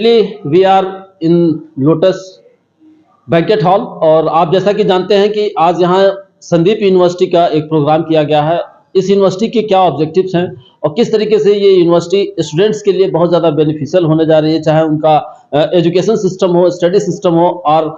Currently, we are in Lotus banquet hall और आप जैसा कि जानते हैं कि आज यहाँ संदीप यूनिवर्सिटी का एक प्रोग्राम किया गया है। इस यूनिवर्सिटी के क्या ऑब्जेक्टिव्स हैं और किस तरीके से ये यूनिवर्सिटी स्टूडेंट्स के लिए बहुत ज़्यादा बेनिफिशियल होने जा रही है, चाहे उनका एजुकेशन सिस्टम हो, स्टडी सिस्टम हो और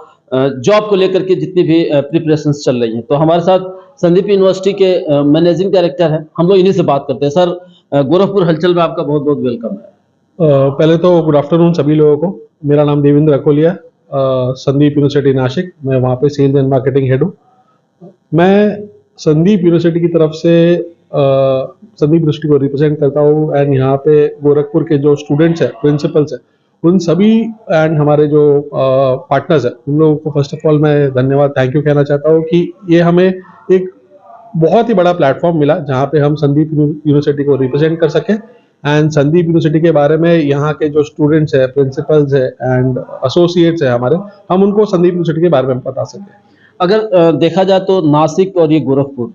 जॉब को लेकर के जितनी भी प्रिपरेशंस चल रही हैं। तो हमारे साथ संदीप यूनिवर्सिटी के मैनेजिंग डायरेक्टर हैं, हम लोग इन्हीं से बात करते हैं। सर, गोरखपुर हलचल में आपका बहुत बहुत वेलकम है। पहले तो गुड आफ्टरनून सभी लोगों को। मेरा नाम देवेंद्र अकोलिया, संदीप यूनिवर्सिटी नासिक, मैं वहाँ पे सेल्स एंड मार्केटिंग हेड हूँ। मैं संदीप यूनिवर्सिटी की तरफ से संदीप यूनिवर्सिटी को रिप्रेजेंट करता हूँ एंड यहाँ पे गोरखपुर के जो स्टूडेंट्स हैं, प्रिंसिपल्स हैं, उन सभी एंड हमारे जो पार्टनर्स हैं, उन लोगों को फर्स्ट ऑफ ऑल मैं धन्यवाद, थैंक यू कहना चाहता हूँ कि ये हमें एक बहुत ही बड़ा प्लेटफॉर्म मिला जहाँ पे हम संदीप यूनिवर्सिटी को रिप्रेजेंट कर सकें एंड संदीप यूनिवर्सिटी के बारे में यहाँ के जो स्टूडेंट्स है, प्रिंसिपल्स है एंड एसोसिएट्स है हमारे, हम उनको संदीप यूनिवर्सिटी के बारे में बता सकें। अगर देखा जाए तो नासिक और ये गोरखपुर,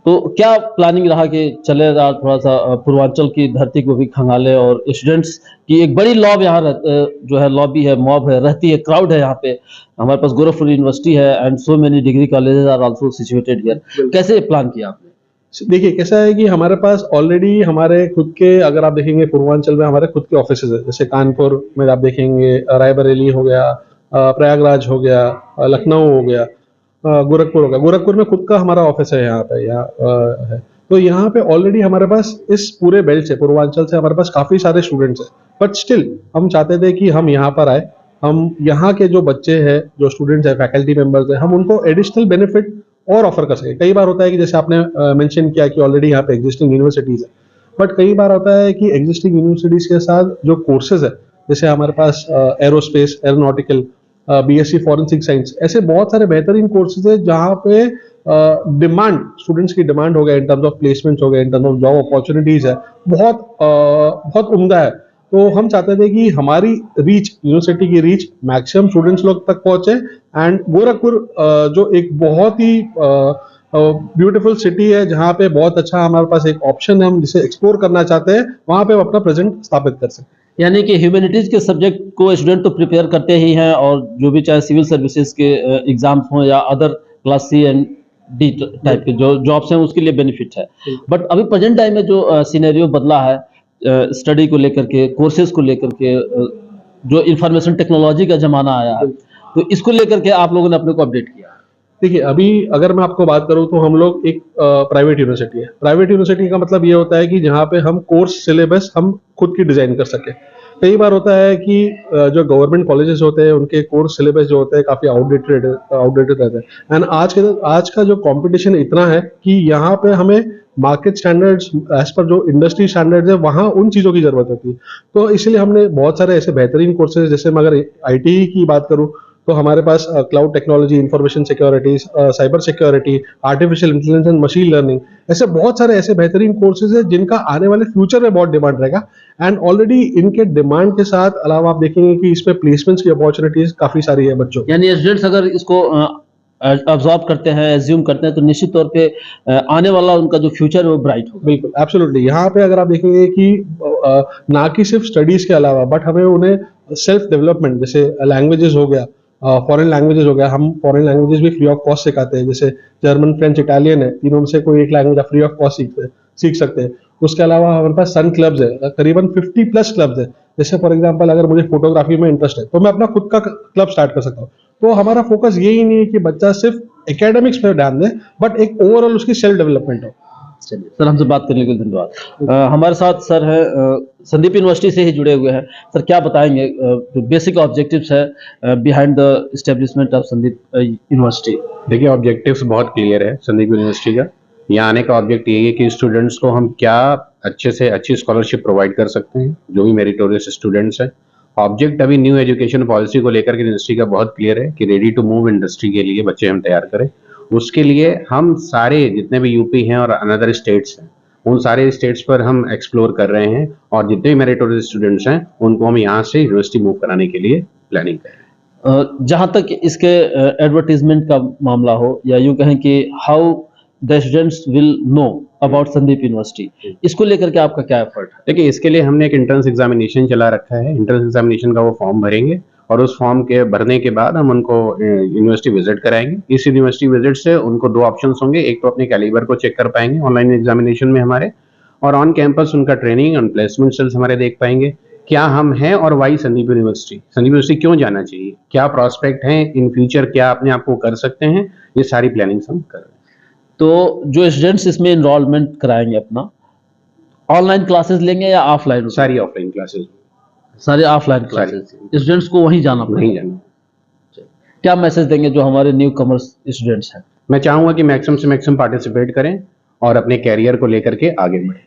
तो क्या प्लानिंग रहा कि चलेगा थोड़ा सा पूर्वांचल की धरती को भी खंगाले और स्टूडेंट्स की एक बड़ी लॉब यहाँ जो है, लॉबी है, मॉब है, रहती है, क्राउड है यहाँ पे। हमारे पास गोरखपुर यूनिवर्सिटी है and so many degree colleges are also situated here. कैसे प्लान किया आपने? देखिए कैसा है कि हमारे पास ऑलरेडी हमारे खुद के, अगर आप देखेंगे पूर्वांचल में हमारे खुद के ऑफिसेज है, जैसे कानपुर में आप देखेंगे, रायबरेली हो गया, प्रयागराज हो गया, लखनऊ हो गया, गोरखपुर हो गया। गोरखपुर में खुद का हमारा ऑफिस है यहाँ पे, है। तो यहाँ पे ऑलरेडी हमारे पास इस पूरे बेल्ट से, पूर्वांचल से हमारे पास काफी सारे स्टूडेंट्स हैं, बट स्टिल हम चाहते थे कि हम यहाँ पर आए, हम यहाँ के जो बच्चे हैं, जो स्टूडेंट्स हैं, फैकल्टी मेंबर्स हैं, हम उनको एडिशनल बेनिफिट और ऑफर कर सके। कई बार होता है कि जैसे आपने मेंशन किया कि ऑलरेडी यहाँ पे एग्जिस्टिंग यूनिवर्सिटीज है, बट कई बार होता है कि एग्जिस्टिंग यूनिवर्सिटीज के साथ जो कोर्सेज है, जैसे हमारे पास aerospace, aeronautical, BSc forensic science, ऐसे बहुत सारे बेहतरीन कोर्सेज है जहाँ पे डिमांड, स्टूडेंट्स की डिमांड हो गया इन टर्म्स ऑफ प्लेसमेंट्स हो गया, in terms of job opportunities है, बहुत उम्दा है। तो हम चाहते थे कि हमारी रीच, यूनिवर्सिटी की रीच मैक्सिमम स्टूडेंट्स लोग तक पहुंचे एंड गोरखपुर जो एक बहुत ही ब्यूटीफुल सिटी है, जहाँ पे बहुत अच्छा हमारे पास एक ऑप्शन है, हम जिसे एक्सप्लोर करना चाहते हैं, वहाँ पे हम अपना प्रेजेंट स्थापित कर सकते। यानी कि ह्यूमैनिटीज के सब्जेक्ट को स्टूडेंट तो प्रिपेयर करते ही हैं, और जो भी चाहे सिविल सर्विसेज के एग्जाम्स हों या other class C and D type के जो जॉब्स हैं, उसके लिए बेनिफिट है। बट अभी प्रेजेंट टाइम में जो सिनेरियो बदला है स्टडी को लेकर के, कोर्सेज को लेकर के, जो इंफॉर्मेशन टेक्नोलॉजी का जमाना आया है, तो इसको लेकर के आप लोगों ने अपने को अपडेट किया। देखिए अभी अगर मैं आपको बात करूं तो हम लोग एक प्राइवेट यूनिवर्सिटी है। प्राइवेट यूनिवर्सिटी का मतलब ये होता है कि जहाँ पे हम कोर्स सिलेबस हम खुद की डिजाइन कर सके। कई बार होता है कि जो गवर्नमेंट कॉलेजेस होते हैं, उनके कोर्स सिलेबस जो होते हैं काफी आउटडेटेड रहते हैं एंड आज का जो कंपटीशन इतना है कि यहाँ पे हमें मार्केट स्टैंडर्ड्स एज पर जो इंडस्ट्री स्टैंडर्ड्स है, वहाँ उन चीज़ों की जरूरत होती है। तो इसलिए हमने बहुत सारे ऐसे बेहतरीन कोर्सेज, जैसे मैं अगर आईटी की बात करूँ तो हमारे पास cloud technology, information security, cyber security, artificial intelligence and machine learning, ऐसे बहुत सारे ऐसे बेहतरीन कोर्सेज है जिनका आने वाले फ्यूचर में बहुत डिमांड रहेगा एंड ऑलरेडी इनके डिमांड के साथ अलावा आप देखेंगे कि इसमें प्लेसमेंट्स की अपॉर्चुनिटीज काफी सारी है बच्चों। यानी स्टूडेंट्स अगर इसको अब्सॉर्ब करते हैं, एज्यूम करते हैं, तो निश्चित तौर पे आने वाला उनका जो फ्यूचर है वो ब्राइट होगा। बिल्कुल, एब्सोल्युटली। यहाँ पे अगर आप देखेंगे कि ना कि सिर्फ स्टडीज के अलावा, बट हमें उन्हें सेल्फ डेवलपमेंट, जैसे लैंग्वेजेस हो गया, फॉरेन लैंग्वेजेस हो गया, हम फॉरेन लैंग्वेजेस भी फ्री ऑफ कॉस्ट सिखाते हैं। जैसे जर्मन, फ्रेंच, इटालियन है, तीनों में से कोई एक लैंग्वेज आप फ्री ऑफ कॉस्ट सीख सकते हैं। उसके अलावा हमारे पास सन क्लब्स है, करीबन 50 प्लस क्लब्स है। जैसे फॉर एग्जांपल अगर मुझे फोटोग्राफी में इंटरेस्ट है तो मैं अपना खुद का क्लब स्टार्ट कर सकता हूँ। तो हमारा फोकस यही नहीं है कि बच्चा सिर्फ एकेडमिक्स पे ध्यान दे, बट एक ओवरऑल उसकी सेल्फ डेवलपमेंट हो। चलिए सर, हमसे बात करने के लिए धन्यवाद। हमारे साथ सर है, संदीप यूनिवर्सिटी से ही जुड़े हुए हैं। सर, क्या बताएंगे जो बेसिक ऑब्जेक्टिव्स है behind the establishment of Sandeep university? देखिए ऑब्जेक्टिव्स बहुत क्लियर है संदीप यूनिवर्सिटी का। यहाँ आने का ऑब्जेक्ट यही है कि स्टूडेंट्स को हम क्या अच्छे से अच्छी स्कॉलरशिप प्रोवाइड कर सकते हैं, जो भी मेरिटोरियस स्टूडेंट्स हैं। ऑब्जेक्ट अभी न्यू एजुकेशन पॉलिसी को लेकर के यूनिवर्सिटी का बहुत क्लियर है कि रेडी टू मूव इंडस्ट्री के लिए बच्चे हम तैयार करें। उसके लिए हम सारे जितने भी यूपी हैं और अनदर स्टेट्स हैं, उन सारे स्टेट्स पर हम एक्सप्लोर कर रहे हैं और जितने भी मेरिटोरियस स्टूडेंट्स हैं उनको हम यहाँ से यूनिवर्सिटी मूव कराने के लिए प्लानिंग कर रहे हैं। जहाँ तक इसके एडवर्टीजमेंट का मामला हो, या यूँ कहें कि how the students will know about Sandeep university, इसको लेकर के आपका क्या एफर्ट है? देखिए, इसके लिए हमने एक एंट्रेंस एग्जामिनेशन चला रखा है। एंट्रेंस एग्जामिनेशन का वो फॉर्म भरेंगे और उस फॉर्म के भरने के बाद हम उनको यूनिवर्सिटी विजिट कराएंगे। इस यूनिवर्सिटी विजिट से उनको दो ऑप्शंस होंगे, एक तो अपने कैलिबर को चेक कर पाएंगे ऑनलाइन एग्जामिनेशन में हमारे, और ऑन कैंपस उनका ट्रेनिंग और प्लेसमेंट सेल्स हमारे देख पाएंगे क्या हम हैं और why Sandeep university, Sandeep university क्यों जाना चाहिए, क्या प्रॉस्पेक्ट हैं इन फ्यूचर, क्या अपने आप को कर सकते हैं, ये सारी प्लानिंग्स हम कर रहे हैं। तो जो स्टूडेंट्स इसमें इनरोलमेंट कराएंगे अपना, ऑनलाइन क्लासेस लेंगे या ऑफलाइन? सारी ऑफलाइन क्लासेस, सारे ऑफलाइन क्लासेस, स्टूडेंट्स को वहीं जाना नहीं पड़ेगा। जाना। क्या मैसेज देंगे जो हमारे न्यू कमर्स स्टूडेंट्स हैं? मैं चाहूंगा कि मैक्सिमम से मैक्सिमम पार्टिसिपेट करें और अपने कैरियर को लेकर के आगे बढ़ें।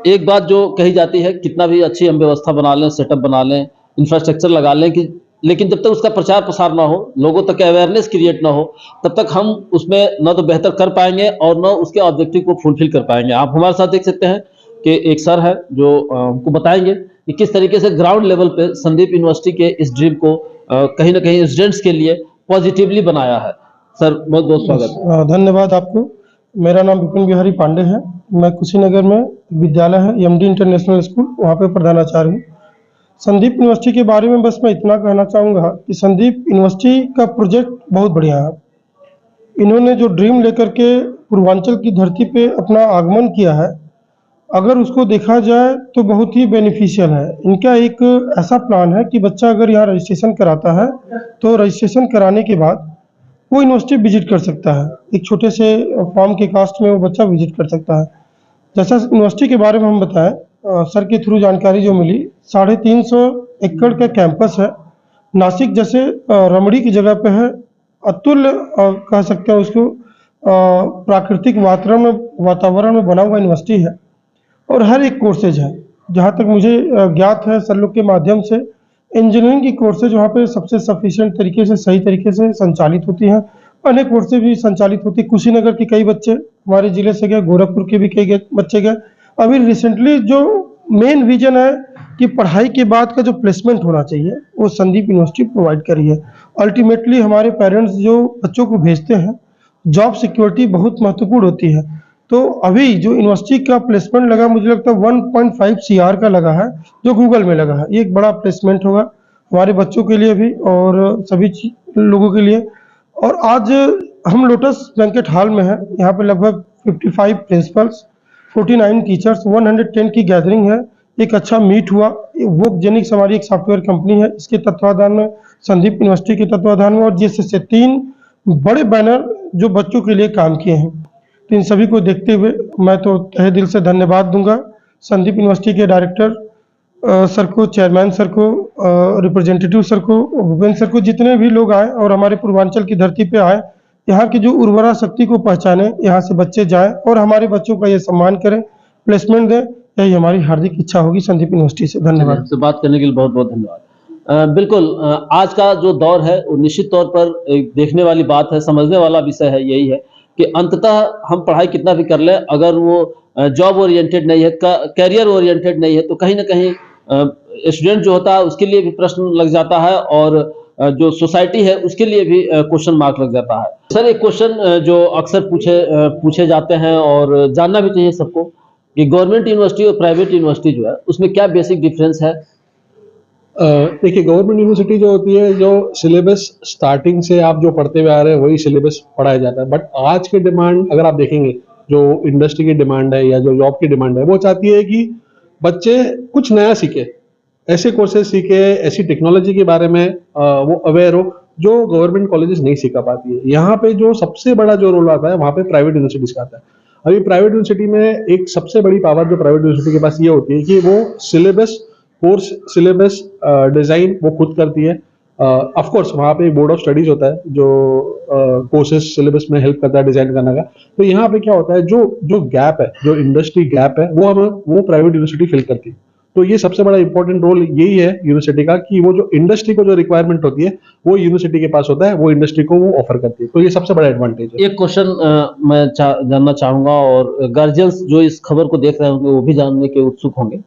एक बात जो कही जाती है, कितना भी अच्छी हम व्यवस्था बना लें, सेटअप बना लें, इंफ्रास्ट्रक्चर लगा लें, कि लेकिन जब तक उसका प्रचार प्रसार ना हो, लोगों तक अवेयरनेस क्रिएट ना हो, तब तक हम उसमें न तो बेहतर कर पाएंगे और न उसके ऑब्जेक्टिव को फुलफिल कर पाएंगे। आप हमारे साथ देख सकते हैं कि एक सर है जो हमको बताएंगे कि किस तरीके से ग्राउंड लेवल पे संदीप यूनिवर्सिटी के इस ड्रीम को कहीं ना कहीं स्टूडेंट्स के लिए पॉजिटिवली बनाया है। सर, बहुत बहुत स्वागत। धन्यवाद आपको। मेरा नाम विपिन बिहारी पांडे है। मैं कुशीनगर में विद्यालय है एमडी इंटरनेशनल स्कूल, वहाँ पे प्रधानाचार्य हूँ। संदीप यूनिवर्सिटी के बारे में बस मैं इतना कहना चाहूँगा कि संदीप यूनिवर्सिटी का प्रोजेक्ट बहुत बढ़िया है। इन्होंने जो ड्रीम लेकर के पूर्वांचल की धरती पे अपना आगमन किया है, अगर उसको देखा जाए तो बहुत ही बेनिफिशियल है। इनका एक ऐसा प्लान है कि बच्चा अगर यहाँ रजिस्ट्रेशन कराता है तो रजिस्ट्रेशन कराने के बाद वो यूनिवर्सिटी विजिट कर सकता है। एक छोटे से फॉर्म के कास्ट में वो बच्चा विजिट कर सकता है। जैसा यूनिवर्सिटी के बारे में हम बताएं, सर के थ्रू जानकारी जो मिली, 350 एकड़ का कैंपस है। नासिक जैसे रमड़ी की जगह पे है। अतुल्य कह सकते हैं उसको, प्राकृतिक वातावरण में बना हुआ यूनिवर्सिटी है और हर एक कोर्सेज है। जहाँ तक मुझे ज्ञात है सर लोग के माध्यम से, इंजीनियरिंग की कोर्सेज वहाँ पे सबसे सफिशिएंट तरीके से, सही तरीके से संचालित होती हैं। अन्य कोर्सेज भी संचालित होती। कुशीनगर के कई बच्चे हमारे जिले से गए, गोरखपुर के भी कई बच्चे गए। अभी रिसेंटली जो मेन विजन है कि पढ़ाई के बाद का जो प्लेसमेंट होना चाहिए, वो संदीप यूनिवर्सिटी प्रोवाइड कर रही है। अल्टीमेटली हमारे पेरेंट्स जो बच्चों को भेजते हैं, जॉब सिक्योरिटी बहुत महत्वपूर्ण होती है। तो अभी जो यूनिवर्सिटी का प्लेसमेंट लगा, मुझे लगता है 1.5 CR का लगा है, जो गूगल में लगा है। ये एक बड़ा प्लेसमेंट होगा हमारे बच्चों के लिए भी और सभी लोगों के लिए। और आज हम लोटस बैंकेट हॉल में हैं। यहाँ पे लगभग 55 प्रिंसिपल्स, 49 टीचर्स, 110 की गैदरिंग है। एक अच्छा मीट हुआ। वोकजेनिक्स हमारी एक सॉफ्टवेयर कंपनी है, इसके तत्वाधान में, संदीप यूनिवर्सिटी के तत्वाधान में, और जिससे 3 बड़े बैनर जो बच्चों के लिए काम किए हैं। तो इन सभी को देखते हुए मैं तो तहे दिल से धन्यवाद दूंगा संदीप यूनिवर्सिटी के डायरेक्टर सर को, चेयरमैन सर को, रिप्रेजेंटेटिव सर को, भूपेंद्र सर को, जितने भी लोग आए और हमारे पूर्वांचल की धरती पे आए, यहाँ की जो उर्वरा शक्ति को पहचाने, यहाँ से बच्चे जाएं और हमारे बच्चों का ये सम्मान करें, प्लेसमेंट दें। यही हमारी हार्दिक इच्छा होगी संदीप यूनिवर्सिटी से। धन्यवाद। आपसे बात करने के लिए बहुत बहुत धन्यवाद। बिल्कुल, आज का जो दौर है वो निश्चित तौर पर एक देखने वाली बात है, समझने वाला विषय है। यही है कि अंततः हम पढ़ाई कितना भी कर लें, अगर वो जॉब ओरिएंटेड नहीं है, कैरियर ओरिएंटेड नहीं है, तो कहीं ना कहीं स्टूडेंट जो होता है उसके लिए भी प्रश्न लग जाता है और जो सोसाइटी है उसके लिए भी क्वेश्चन मार्क लग जाता है। सर, एक क्वेश्चन जो अक्सर पूछे जाते हैं और जानना भी चाहिए सबको कि गवर्नमेंट यूनिवर्सिटी और प्राइवेट यूनिवर्सिटी जो है उसमें क्या बेसिक डिफरेंस है? देखिए, गवर्नमेंट यूनिवर्सिटी जो होती है, जो सिलेबस स्टार्टिंग से आप जो पढ़ते हुए आ रहे हैं वही सिलेबस पढ़ाया जाता है। बट आज के डिमांड अगर आप देखेंगे, जो इंडस्ट्री की डिमांड है या जो जॉब की डिमांड है, वो चाहती है कि बच्चे कुछ नया सीखे, ऐसे कोर्सेज सीखे, ऐसी टेक्नोलॉजी के बारे में वो अवेयर हो जो गवर्नमेंट कॉलेजेस नहीं सिखा पाती है। यहाँ पे जो सबसे बड़ा जो रोल आता है वहाँ पे प्राइवेट यूनिवर्सिटीज का आता है। अभी प्राइवेट यूनिवर्सिटी में एक सबसे बड़ी पावर जो प्राइवेट यूनिवर्सिटी के पास ये होती है कि वो कोर्स सिलेबस डिजाइन वो खुद करती है। ऑफ कोर्स वहाँ पे एक बोर्ड ऑफ स्टडीज होता है जो कोर्सेस सिलेबस में हेल्प करता है डिजाइन करने का। तो यहाँ पे क्या होता है, जो गैप है, जो इंडस्ट्री गैप है, वो प्राइवेट यूनिवर्सिटी फिल करती है। तो ये सबसे बड़ा इंपॉर्टेंट रोल यही है यूनिवर्सिटी का कि वो जो इंडस्ट्री को जो रिक्वायरमेंट होती है वो यूनिवर्सिटी के पास होता है, वो इंडस्ट्री को वो ऑफर करती है। तो ये सबसे बड़ा एडवांटेज है। एक क्वेश्चन मैं जानना चाहूंगा और गार्जियंस जो इस खबर को देख रहे होंगे वो भी जानने के उत्सुक होंगे,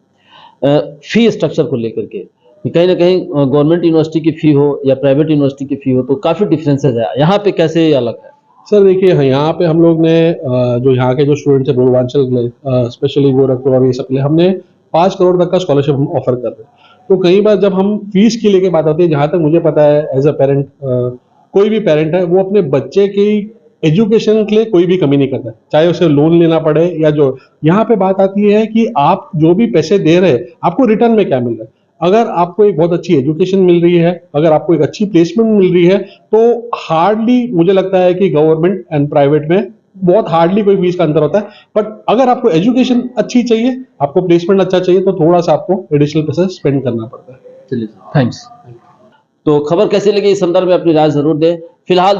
फी स्ट्रक्चर को लेकर के। कहीं ना कहीं गवर्नमेंट यूनिवर्सिटी की फी हो या प्राइवेट यूनिवर्सिटी की फी हो तो काफी डिफरेंसेस है, यहाँ पे कैसे अलग है? सर देखिए, हाँ, यहाँ पे हम लोग ने जो यहाँ के जो स्टूडेंट्स हैं पूर्वांचल के, स्पेशली गोरखपुर और ये सब के लिए हमने 5 करोड़ तक का स्कॉलरशिप हम ऑफर कर रहे हैं। तो कई बार जब हम फीस की लेके बात आती है, जहाँ तक मुझे पता है एज अ पेरेंट, कोई भी पेरेंट है वो अपने बच्चे की एजुकेशन के लिए कोई भी कमी नहीं करता है, चाहे उसे लोन लेना पड़े या जो। यहाँ पे बात आती है कि आप जो भी पैसे दे रहे हैं आपको रिटर्न में क्या मिल रहा है। अगर आपको एक बहुत अच्छी एजुकेशन मिल रही है, अगर आपको एक अच्छी प्लेसमेंट मिल रही है, तो हार्डली मुझे लगता है कि गवर्नमेंट एंड प्राइवेट में बहुत हार्डली कोई फीस का अंतर होता है। बट अगर आपको एजुकेशन अच्छी चाहिए, आपको प्लेसमेंट अच्छा चाहिए, तो थोड़ा सा आपको एडिशनल पैसा स्पेंड करना पड़ता है। चलिए, थैंक्स। तो खबर कैसी लगी इस संदर्भ में अपनी राय जरूर दें। फिलहाल